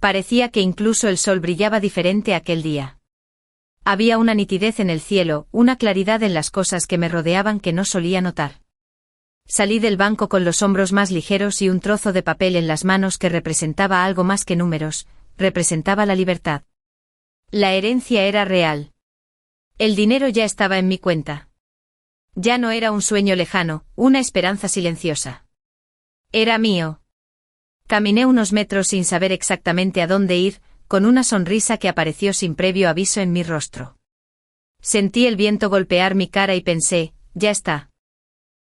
Parecía que incluso el sol brillaba diferente aquel día. Había una nitidez en el cielo, una claridad en las cosas que me rodeaban que no solía notar. Salí del banco con los hombros más ligeros y un trozo de papel en las manos que representaba algo más que números, representaba la libertad. La herencia era real. El dinero ya estaba en mi cuenta. Ya no era un sueño lejano, una esperanza silenciosa. Era mío. Caminé unos metros sin saber exactamente a dónde ir, con una sonrisa que apareció sin previo aviso en mi rostro. Sentí el viento golpear mi cara y pensé, ya está.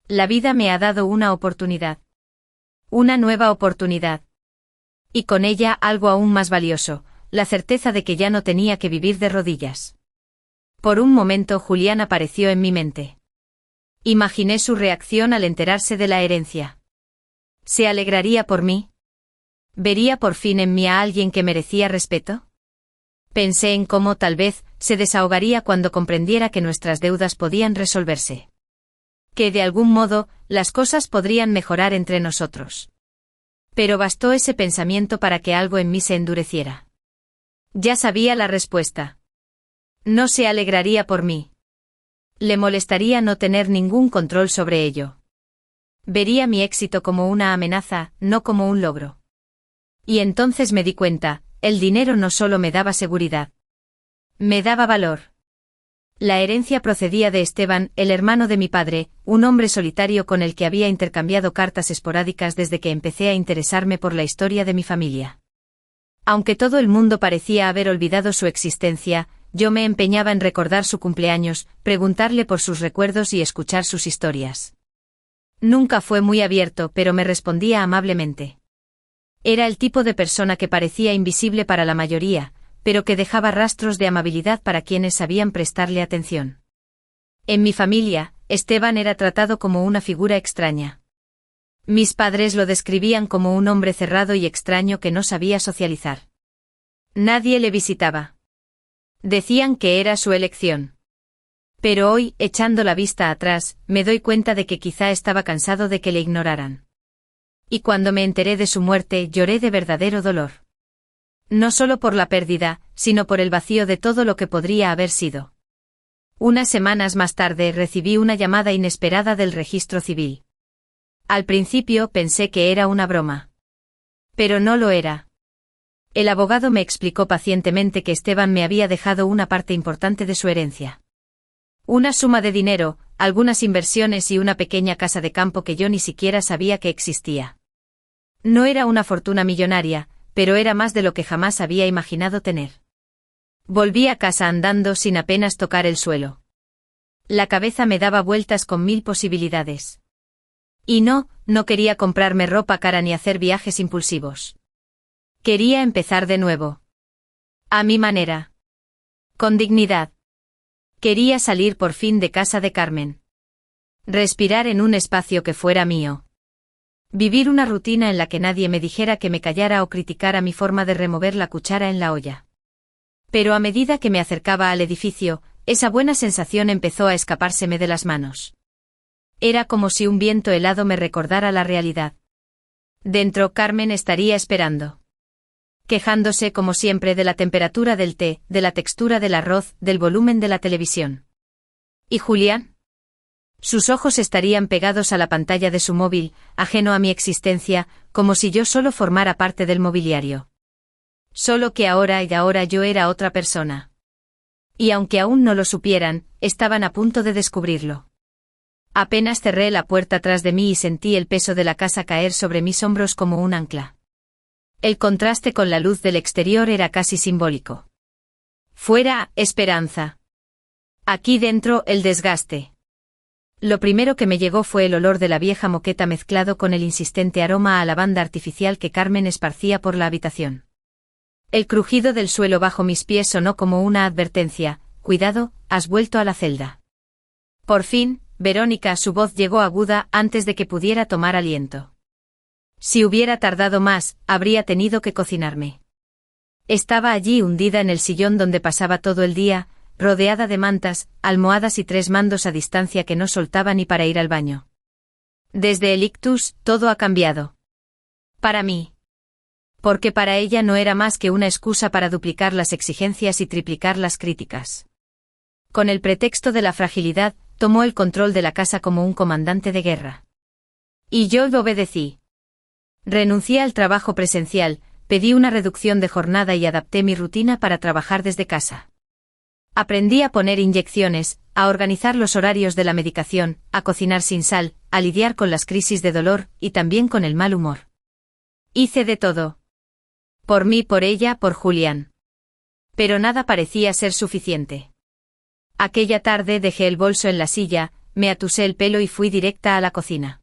La vida me ha dado una oportunidad. Una nueva oportunidad. Y con ella algo aún más valioso, la certeza de que ya no tenía que vivir de rodillas. Por un momento Julián apareció en mi mente. Imaginé su reacción al enterarse de la herencia. ¿Se alegraría por mí? ¿Vería por fin en mí a alguien que merecía respeto? Pensé en cómo tal vez se desahogaría cuando comprendiera que nuestras deudas podían resolverse. Que de algún modo las cosas podrían mejorar entre nosotros. Pero bastó ese pensamiento para que algo en mí se endureciera. Ya sabía la respuesta. No se alegraría por mí. Le molestaría no tener ningún control sobre ello. Vería mi éxito como una amenaza, no como un logro. Y entonces me di cuenta, el dinero no solo me daba seguridad. Me daba valor. La herencia procedía de Esteban, el hermano de mi padre, un hombre solitario con el que había intercambiado cartas esporádicas desde que empecé a interesarme por la historia de mi familia. Aunque todo el mundo parecía haber olvidado su existencia, yo me empeñaba en recordar su cumpleaños, preguntarle por sus recuerdos y escuchar sus historias. Nunca fue muy abierto, pero me respondía amablemente. Era el tipo de persona que parecía invisible para la mayoría, pero que dejaba rastros de amabilidad para quienes sabían prestarle atención. En mi familia, Esteban era tratado como una figura extraña. Mis padres lo describían como un hombre cerrado y extraño que no sabía socializar. Nadie le visitaba. Decían que era su elección. Pero hoy, echando la vista atrás, me doy cuenta de que quizá estaba cansado de que le ignoraran. Y cuando me enteré de su muerte, lloré de verdadero dolor. No solo por la pérdida, sino por el vacío de todo lo que podría haber sido. Unas semanas más tarde recibí una llamada inesperada del registro civil. Al principio pensé que era una broma. Pero no lo era. El abogado me explicó pacientemente que Esteban me había dejado una parte importante de su herencia. Una suma de dinero, algunas inversiones y una pequeña casa de campo que yo ni siquiera sabía que existía. No era una fortuna millonaria, pero era más de lo que jamás había imaginado tener. Volví a casa andando sin apenas tocar el suelo. La cabeza me daba vueltas con 1000 posibilidades. Y no quería comprarme ropa cara ni hacer viajes impulsivos. Quería empezar de nuevo. A mi manera. Con dignidad. Quería salir por fin de casa de Carmen. Respirar en un espacio que fuera mío. Vivir una rutina en la que nadie me dijera que me callara o criticara mi forma de remover la cuchara en la olla. Pero a medida que me acercaba al edificio, esa buena sensación empezó a escapárseme de las manos. Era como si un viento helado me recordara la realidad. Dentro Carmen estaría esperando. Quejándose como siempre de la temperatura del té, de la textura del arroz, del volumen de la televisión. ¿Y Julián? Sus ojos estarían pegados a la pantalla de su móvil, ajeno a mi existencia, como si yo solo formara parte del mobiliario. Solo que ahora yo era otra persona. Y aunque aún no lo supieran, estaban a punto de descubrirlo. Apenas cerré la puerta tras de mí y sentí el peso de la casa caer sobre mis hombros como un ancla. El contraste con la luz del exterior era casi simbólico. Fuera, esperanza. Aquí dentro, el desgaste. Lo primero que me llegó fue el olor de la vieja moqueta mezclado con el insistente aroma a lavanda artificial que Carmen esparcía por la habitación. El crujido del suelo bajo mis pies sonó como una advertencia: cuidado, has vuelto a la celda. Por fin, Verónica, su voz llegó aguda antes de que pudiera tomar aliento. Si hubiera tardado más, habría tenido que cocinarme. Estaba allí hundida en el sillón donde pasaba todo el día, rodeada de mantas, almohadas y 3 mandos a distancia que no soltaba ni para ir al baño. Desde el ictus, todo ha cambiado. Para mí. Porque para ella no era más que una excusa para duplicar las exigencias y triplicar las críticas. Con el pretexto de la fragilidad, tomó el control de la casa como un comandante de guerra. Y yo obedecí. Renuncié al trabajo presencial, pedí una reducción de jornada y adapté mi rutina para trabajar desde casa. Aprendí a poner inyecciones, a organizar los horarios de la medicación, a cocinar sin sal, a lidiar con las crisis de dolor y también con el mal humor. Hice de todo. Por mí, por ella, por Julián. Pero nada parecía ser suficiente. Aquella tarde dejé el bolso en la silla, me atusé el pelo y fui directa a la cocina.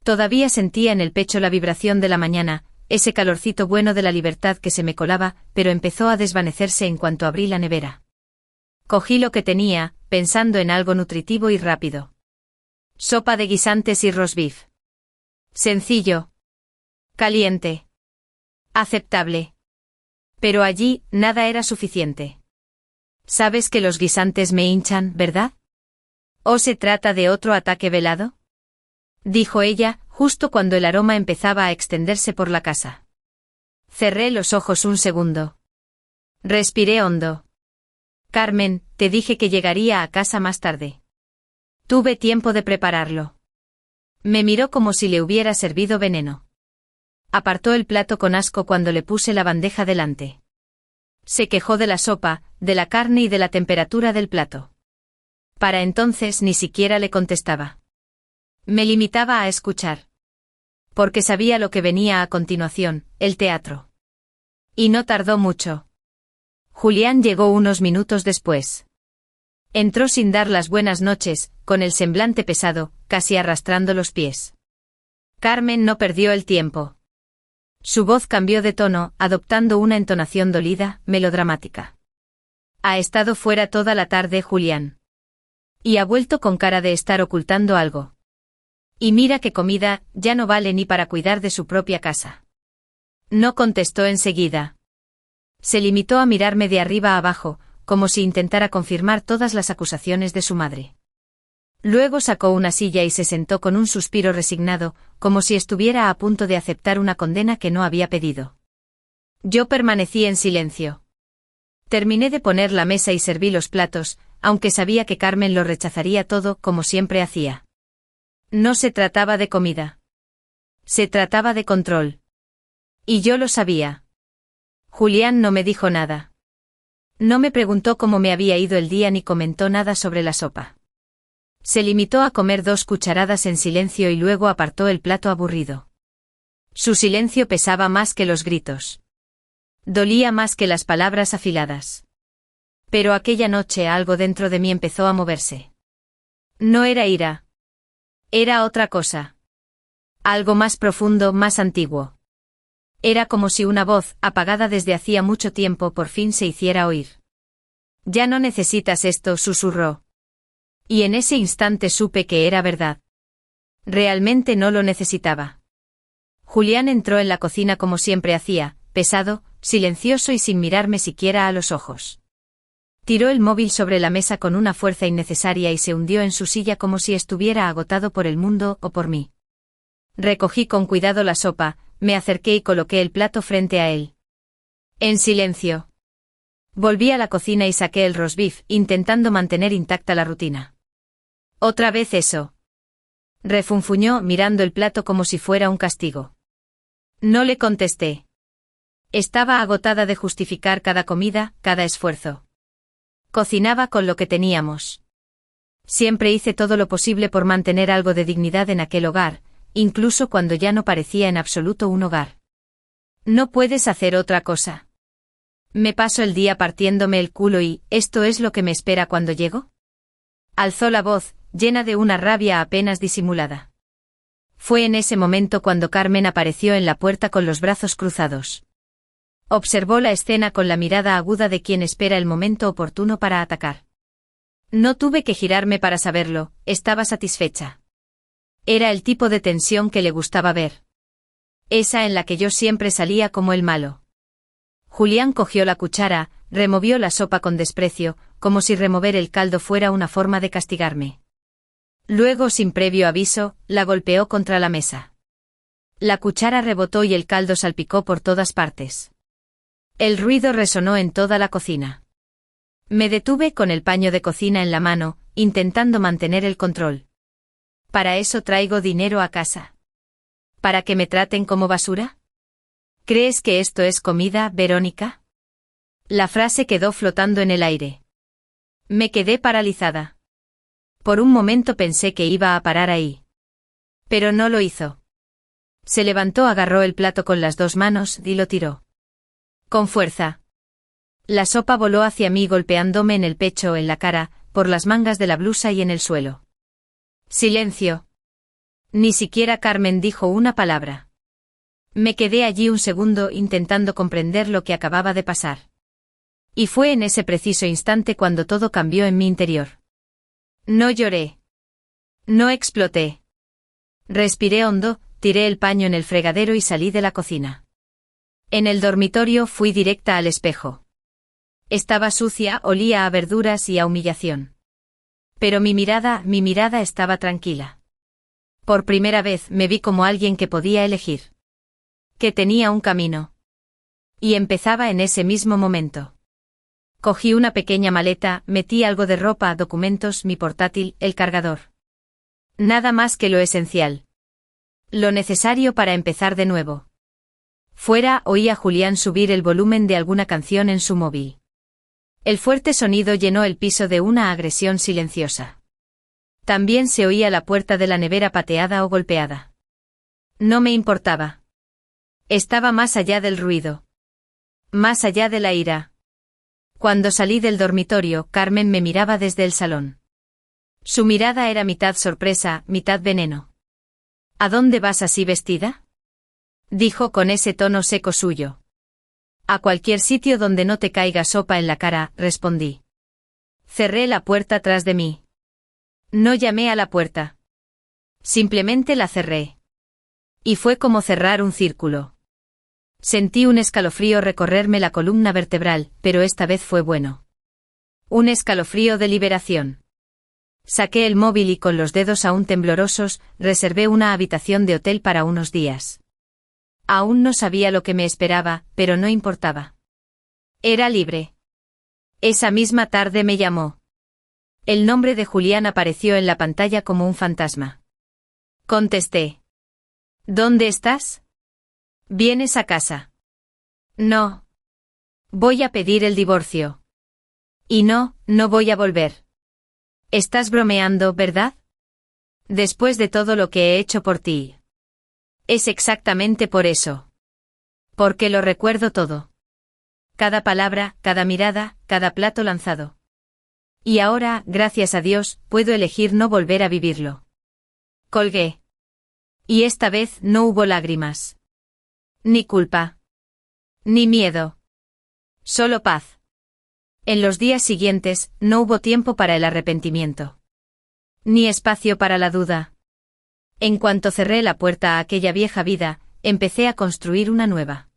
Todavía sentía en el pecho la vibración de la mañana, ese calorcito bueno de la libertad que se me colaba, pero empezó a desvanecerse en cuanto abrí la nevera. Cogí lo que tenía, pensando en algo nutritivo y rápido. Sopa de guisantes y roast beef. Sencillo. Caliente. Aceptable. Pero allí, nada era suficiente. ¿Sabes que los guisantes me hinchan, verdad? ¿O se trata de otro ataque velado? Dijo ella, justo cuando el aroma empezaba a extenderse por la casa. Cerré los ojos un segundo. Respiré hondo. Carmen, te dije que llegaría a casa más tarde. Tuve tiempo de prepararlo. Me miró como si le hubiera servido veneno. Apartó el plato con asco cuando le puse la bandeja delante. Se quejó de la sopa, de la carne y de la temperatura del plato. Para entonces ni siquiera le contestaba. Me limitaba a escuchar. Porque sabía lo que venía a continuación, el teatro. Y no tardó mucho. Julián llegó unos minutos después. Entró sin dar las buenas noches, con el semblante pesado, casi arrastrando los pies. Carmen no perdió el tiempo. Su voz cambió de tono, adoptando una entonación dolida, melodramática. Ha estado fuera toda la tarde, Julián. Y ha vuelto con cara de estar ocultando algo. Y mira que comida, ya no vale ni para cuidar de su propia casa. No contestó enseguida. Se limitó a mirarme de arriba a abajo, como si intentara confirmar todas las acusaciones de su madre. Luego sacó una silla y se sentó con un suspiro resignado, como si estuviera a punto de aceptar una condena que no había pedido. Yo permanecí en silencio. Terminé de poner la mesa y serví los platos, aunque sabía que Carmen lo rechazaría todo como siempre hacía. No se trataba de comida. Se trataba de control. Y yo lo sabía. Julián no me dijo nada. No me preguntó cómo me había ido el día ni comentó nada sobre la sopa. Se limitó a comer 2 cucharadas en silencio y luego apartó el plato aburrido. Su silencio pesaba más que los gritos. Dolía más que las palabras afiladas. Pero aquella noche algo dentro de mí empezó a moverse. No era ira. Era otra cosa. Algo más profundo, más antiguo. Era como si una voz, apagada desde hacía mucho tiempo, por fin se hiciera oír. Ya no necesitas esto, susurró. Y en ese instante supe que era verdad. Realmente no lo necesitaba. Julián entró en la cocina como siempre hacía, pesado, silencioso y sin mirarme siquiera a los ojos. Tiró el móvil sobre la mesa con una fuerza innecesaria y se hundió en su silla como si estuviera agotado por el mundo o por mí. Recogí con cuidado la sopa, me acerqué y coloqué el plato frente a él. En silencio. Volví a la cocina y saqué el roast beef, intentando mantener intacta la rutina. ¿Otra vez eso? Refunfuñó mirando el plato como si fuera un castigo. No le contesté. Estaba agotada de justificar cada comida, cada esfuerzo. Cocinaba con lo que teníamos. Siempre hice todo lo posible por mantener algo de dignidad en aquel hogar, incluso cuando ya no parecía en absoluto un hogar. ¿No puedes hacer otra cosa? ¿Me paso el día partiéndome el culo y esto es lo que me espera cuando llego? Alzó la voz, llena de una rabia apenas disimulada. Fue en ese momento cuando Carmen apareció en la puerta con los brazos cruzados. Observó la escena con la mirada aguda de quien espera el momento oportuno para atacar. No tuve que girarme para saberlo, estaba satisfecha. Era el tipo de tensión que le gustaba ver. Esa en la que yo siempre salía como el malo. Julián cogió la cuchara, removió la sopa con desprecio, como si remover el caldo fuera una forma de castigarme. Luego, sin previo aviso, la golpeó contra la mesa. La cuchara rebotó y el caldo salpicó por todas partes. El ruido resonó en toda la cocina. Me detuve con el paño de cocina en la mano, intentando mantener el control. ¿Para eso traigo dinero a casa? ¿Para que me traten como basura? ¿Crees que esto es comida, Verónica? La frase quedó flotando en el aire. Me quedé paralizada. Por un momento pensé que iba a parar ahí. Pero no lo hizo. Se levantó, agarró el plato con las dos manos y lo tiró. Con fuerza. La sopa voló hacia mí golpeándome en el pecho, en la cara, por las mangas de la blusa y en el suelo. Silencio. Ni siquiera Carmen dijo una palabra. Me quedé allí un segundo intentando comprender lo que acababa de pasar. Y fue en ese preciso instante cuando todo cambió en mi interior. No lloré. No exploté. Respiré hondo, tiré el paño en el fregadero y salí de la cocina. En el dormitorio fui directa al espejo. Estaba sucia, olía a verduras y a humillación. Pero mi mirada estaba tranquila. Por primera vez me vi como alguien que podía elegir. Que tenía un camino. Y empezaba en ese mismo momento. Cogí una pequeña maleta, metí algo de ropa, documentos, mi portátil, el cargador. Nada más que lo esencial. Lo necesario para empezar de nuevo. Fuera oí a Julián subir el volumen de alguna canción en su móvil. El fuerte sonido llenó el piso de una agresión silenciosa. También se oía la puerta de la nevera pateada o golpeada. No me importaba. Estaba más allá del ruido. Más allá de la ira. Cuando salí del dormitorio, Carmen me miraba desde el salón. Su mirada era mitad sorpresa, mitad veneno. ¿A dónde vas así vestida?, dijo con ese tono seco suyo. A cualquier sitio donde no te caiga sopa en la cara, respondí. Cerré la puerta tras de mí. No llamé a la puerta. Simplemente la cerré. Y fue como cerrar un círculo. Sentí un escalofrío recorrerme la columna vertebral, pero esta vez fue bueno. Un escalofrío de liberación. Saqué el móvil y con los dedos aún temblorosos, reservé una habitación de hotel para unos días. Aún no sabía lo que me esperaba, pero no importaba. Era libre. Esa misma tarde me llamó. El nombre de Julián apareció en la pantalla como un fantasma. Contesté. ¿Dónde estás? ¿Vienes a casa? No. Voy a pedir el divorcio. Y no voy a volver. Estás bromeando, ¿verdad? Después de todo lo que he hecho por ti. Es exactamente por eso. Porque lo recuerdo todo. Cada palabra, cada mirada, cada plato lanzado. Y ahora, gracias a Dios, puedo elegir no volver a vivirlo. Colgué. Y esta vez no hubo lágrimas. Ni culpa. Ni miedo. Solo paz. En los días siguientes, no hubo tiempo para el arrepentimiento. Ni espacio para la duda. En cuanto cerré la puerta a aquella vieja vida, empecé a construir una nueva.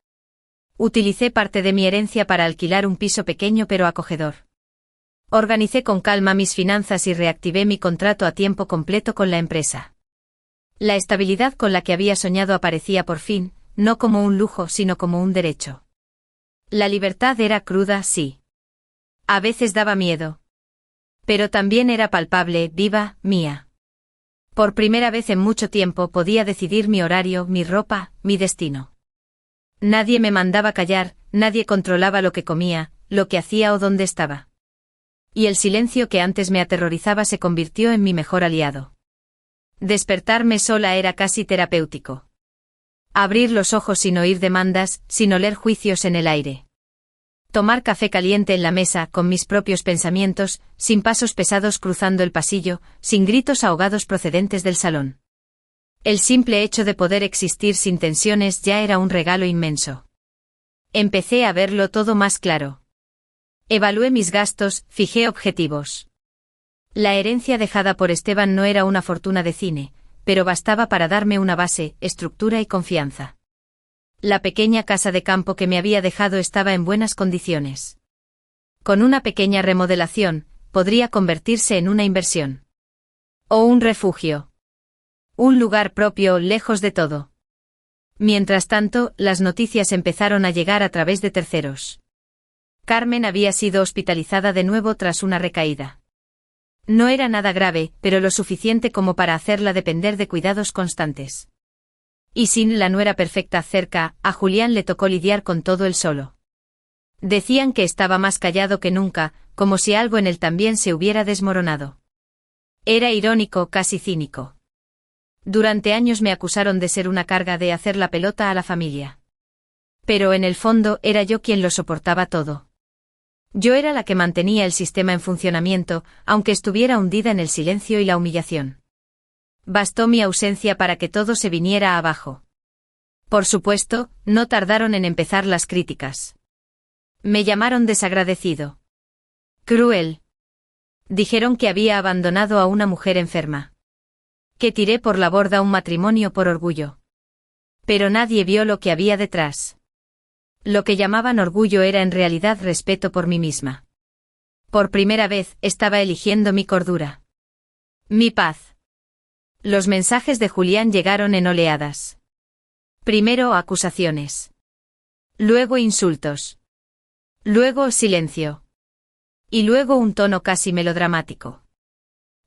Utilicé parte de mi herencia para alquilar un piso pequeño pero acogedor. Organicé con calma mis finanzas y reactivé mi contrato a tiempo completo con la empresa. La estabilidad con la que había soñado aparecía por fin, no como un lujo sino como un derecho. La libertad era cruda, sí. A veces daba miedo. Pero también era palpable, viva, mía. Por primera vez en mucho tiempo podía decidir mi horario, mi ropa, mi destino. Nadie me mandaba callar, nadie controlaba lo que comía, lo que hacía o dónde estaba. Y el silencio que antes me aterrorizaba se convirtió en mi mejor aliado. Despertarme sola era casi terapéutico. Abrir los ojos sin oír demandas, sin oler juicios en el aire. Tomar café caliente en la mesa con mis propios pensamientos, sin pasos pesados cruzando el pasillo, sin gritos ahogados procedentes del salón. El simple hecho de poder existir sin tensiones ya era un regalo inmenso. Empecé a verlo todo más claro. Evalué mis gastos, fijé objetivos. La herencia dejada por Esteban no era una fortuna de cine, pero bastaba para darme una base, estructura y confianza. La pequeña casa de campo que me había dejado estaba en buenas condiciones. Con una pequeña remodelación, podría convertirse en una inversión. O un refugio. Un lugar propio, lejos de todo. Mientras tanto, las noticias empezaron a llegar a través de terceros. Carmen había sido hospitalizada de nuevo tras una recaída. No era nada grave, pero lo suficiente como para hacerla depender de cuidados constantes. Y sin la nuera perfecta cerca, a Julián le tocó lidiar con todo él solo. Decían que estaba más callado que nunca, como si algo en él también se hubiera desmoronado. Era irónico, casi cínico. Durante años me acusaron de ser una carga, de hacer la pelota a la familia. Pero en el fondo era yo quien lo soportaba todo. Yo era la que mantenía el sistema en funcionamiento, aunque estuviera hundida en el silencio y la humillación. Bastó mi ausencia para que todo se viniera abajo. Por supuesto, no tardaron en empezar las críticas. Me llamaron desagradecido. Cruel. Dijeron que había abandonado a una mujer enferma. Que tiré por la borda un matrimonio por orgullo. Pero nadie vio lo que había detrás. Lo que llamaban orgullo era en realidad respeto por mí misma. Por primera vez estaba eligiendo mi cordura. Mi paz. Los mensajes de Julián llegaron en oleadas. Primero acusaciones. Luego insultos. Luego silencio. Y luego un tono casi melodramático.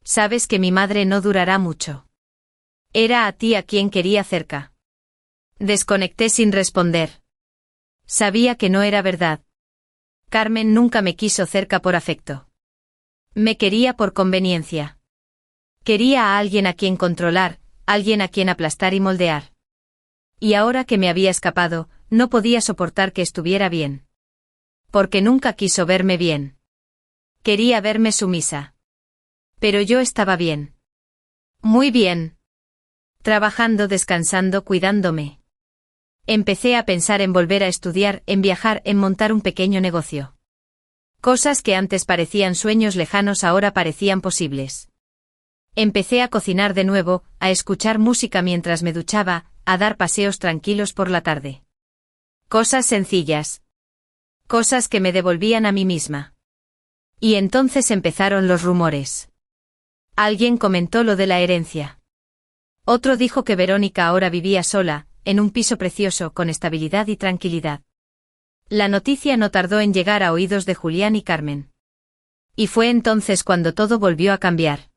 Sabes que mi madre no durará mucho. Era a ti a quien quería cerca. Desconecté sin responder. Sabía que no era verdad. Carmen nunca me quiso cerca por afecto. Me quería por conveniencia. Quería a alguien a quien controlar, alguien a quien aplastar y moldear. Y ahora que me había escapado, no podía soportar que estuviera bien. Porque nunca quiso verme bien. Quería verme sumisa. Pero yo estaba bien. Muy bien. Trabajando, descansando, cuidándome. Empecé a pensar en volver a estudiar, en viajar, en montar un pequeño negocio. Cosas que antes parecían sueños lejanos ahora parecían posibles. Empecé a cocinar de nuevo, a escuchar música mientras me duchaba, a dar paseos tranquilos por la tarde. Cosas sencillas. Cosas que me devolvían a mí misma. Y entonces empezaron los rumores. Alguien comentó lo de la herencia. Otro dijo que Verónica ahora vivía sola, en un piso precioso, con estabilidad y tranquilidad. La noticia no tardó en llegar a oídos de Julián y Carmen. Y fue entonces cuando todo volvió a cambiar.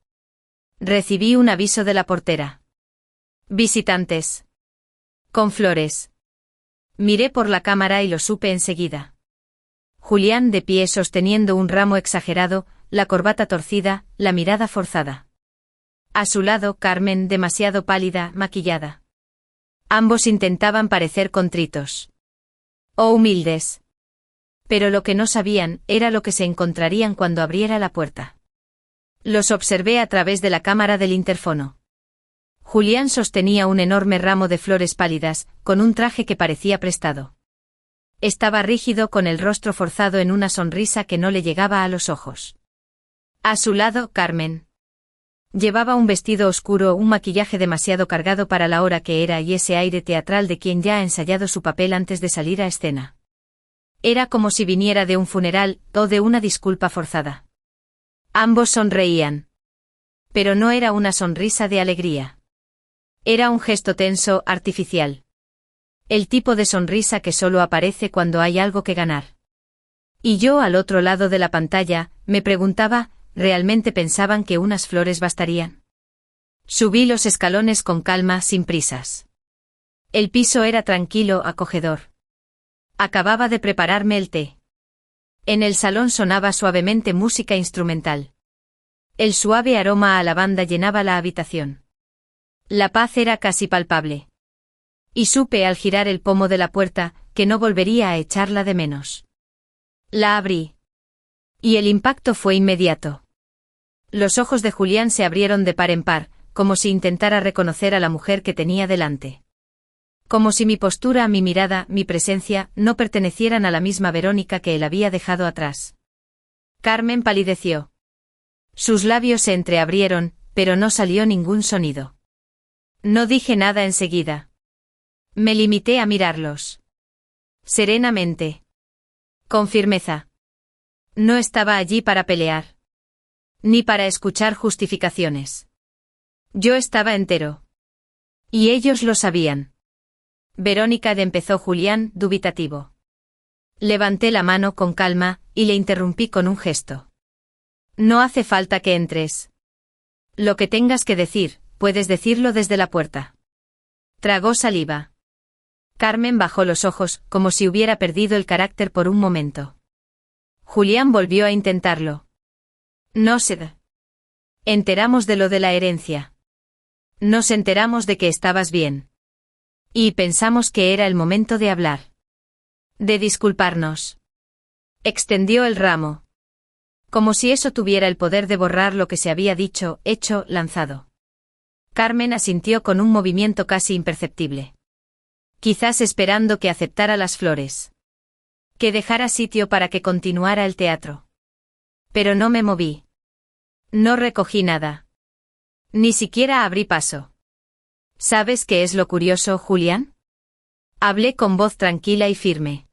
Recibí un aviso de la portera. Visitantes. Con flores. Miré por la cámara y lo supe enseguida. Julián de pie sosteniendo un ramo exagerado, la corbata torcida, la mirada forzada. A su lado Carmen, demasiado pálida, maquillada. Ambos intentaban parecer contritos. O humildes. Pero lo que no sabían era lo que se encontrarían cuando abriera la puerta. Los observé a través de la cámara del interfono. Julián sostenía un enorme ramo de flores pálidas, con un traje que parecía prestado. Estaba rígido, con el rostro forzado en una sonrisa que no le llegaba a los ojos. A su lado, Carmen. Llevaba un vestido oscuro, un maquillaje demasiado cargado para la hora que era y ese aire teatral de quien ya ha ensayado su papel antes de salir a escena. Era como si viniera de un funeral o de una disculpa forzada. Ambos sonreían. Pero no era una sonrisa de alegría. Era un gesto tenso, artificial. El tipo de sonrisa que solo aparece cuando hay algo que ganar. Y yo, al otro lado de la pantalla, me preguntaba, ¿realmente pensaban que unas flores bastarían? Subí los escalones con calma, sin prisas. El piso era tranquilo, acogedor. Acababa de prepararme el té. En el salón sonaba suavemente música instrumental. El suave aroma a lavanda llenaba la habitación. La paz era casi palpable. Y supe al girar el pomo de la puerta, que no volvería a echarla de menos. La abrí. Y el impacto fue inmediato. Los ojos de Julián se abrieron de par en par, como si intentara reconocer a la mujer que tenía delante. Como si mi postura, mi mirada, mi presencia, no pertenecieran a la misma Verónica que él había dejado atrás. Carmen palideció. Sus labios se entreabrieron, pero no salió ningún sonido. No dije nada enseguida. Me limité a mirarlos. Serenamente. Con firmeza. No estaba allí para pelear. Ni para escuchar justificaciones. Yo estaba entero. Y ellos lo sabían. Verónica, empezó Julián, dubitativo. Levanté la mano con calma, y le interrumpí con un gesto. No hace falta que entres. Lo que tengas que decir, puedes decirlo desde la puerta. Tragó saliva. Carmen bajó los ojos, como si hubiera perdido el carácter por un momento. Julián volvió a intentarlo. No se. Enteramos de lo de la herencia. Nos enteramos de que estabas bien. Y pensamos que era el momento de hablar. De disculparnos. Extendió el ramo. Como si eso tuviera el poder de borrar lo que se había dicho, hecho, lanzado. Carmen asintió con un movimiento casi imperceptible. Quizás esperando que aceptara las flores. Que dejara sitio para que continuara el teatro. Pero no me moví. No recogí nada. Ni siquiera abrí paso. ¿Sabes qué es lo curioso, Julián? Hablé con voz tranquila y firme.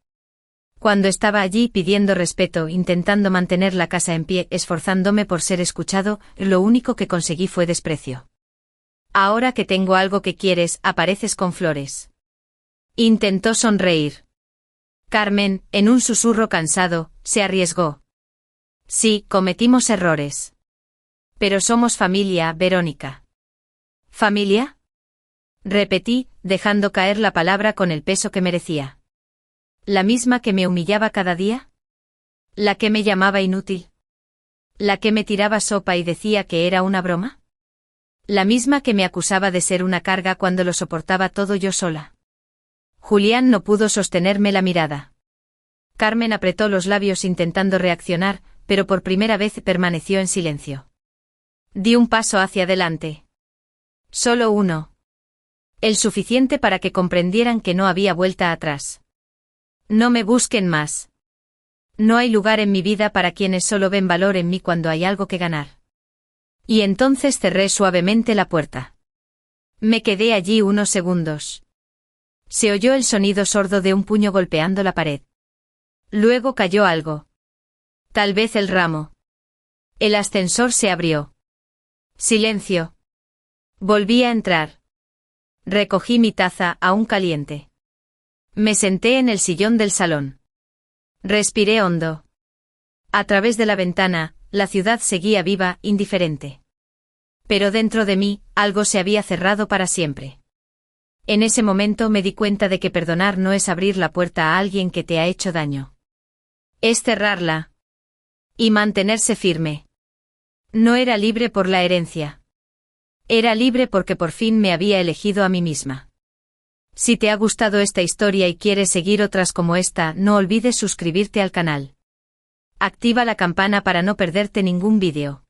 Cuando estaba allí pidiendo respeto, intentando mantener la casa en pie, esforzándome por ser escuchado, lo único que conseguí fue desprecio. Ahora que tengo algo que quieres, apareces con flores. Intentó sonreír. Carmen, en un susurro cansado, se arriesgó. Sí, cometimos errores. Pero somos familia, Verónica. ¿Familia? Repetí, dejando caer la palabra con el peso que merecía. ¿La misma que me humillaba cada día? ¿La que me llamaba inútil? ¿La que me tiraba sopa y decía que era una broma? ¿La misma que me acusaba de ser una carga cuando lo soportaba todo yo sola? Julián no pudo sostenerme la mirada. Carmen apretó los labios intentando reaccionar, pero por primera vez permaneció en silencio. Di un paso hacia adelante. Solo uno. El suficiente para que comprendieran que no había vuelta atrás. No me busquen más. No hay lugar en mi vida para quienes solo ven valor en mí cuando hay algo que ganar. Y entonces cerré suavemente la puerta. Me quedé allí unos segundos. Se oyó el sonido sordo de un puño golpeando la pared. Luego cayó algo. Tal vez el ramo. El ascensor se abrió. Silencio. Volví a entrar. Recogí mi taza, aún caliente. Me senté en el sillón del salón. Respiré hondo. A través de la ventana, la ciudad seguía viva, indiferente. Pero dentro de mí, algo se había cerrado para siempre. En ese momento me di cuenta de que perdonar no es abrir la puerta a alguien que te ha hecho daño. Es cerrarla. Y mantenerse firme. No era libre por la herencia. Era libre porque por fin me había elegido a mí misma. Si te ha gustado esta historia y quieres seguir otras como esta, no olvides suscribirte al canal. Activa la campana para no perderte ningún vídeo.